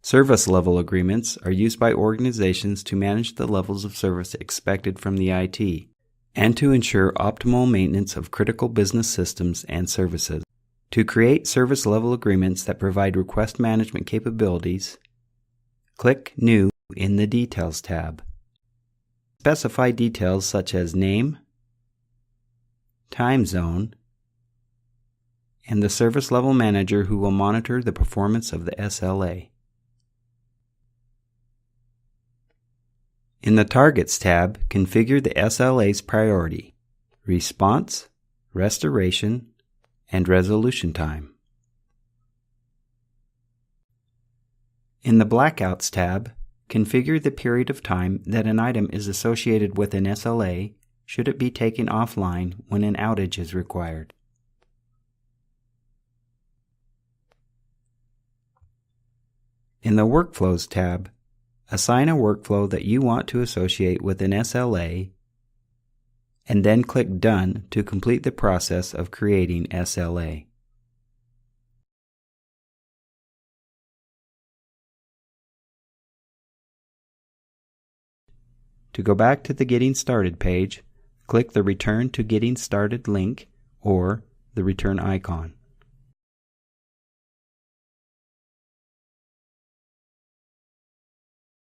Service level agreements are used by organizations to manage the levels of service expected from the IT and to ensure optimal maintenance of critical business systems and services. To create service level agreements that provide request management capabilities, click New in the Details tab. Specify details such as name, time zone, and the service level manager who will monitor the performance of the SLA. In the Targets tab, configure the SLA's priority, response, restoration, and resolution time. In the Blackouts tab, configure the period of time that an item is associated with an SLA should it be taken offline when an outage is required. In the Workflows tab, assign a workflow that you want to associate with an SLA, and then click Done to complete the process of creating SLA. To go back to the Getting Started page, click the Return to Getting Started link or the return icon.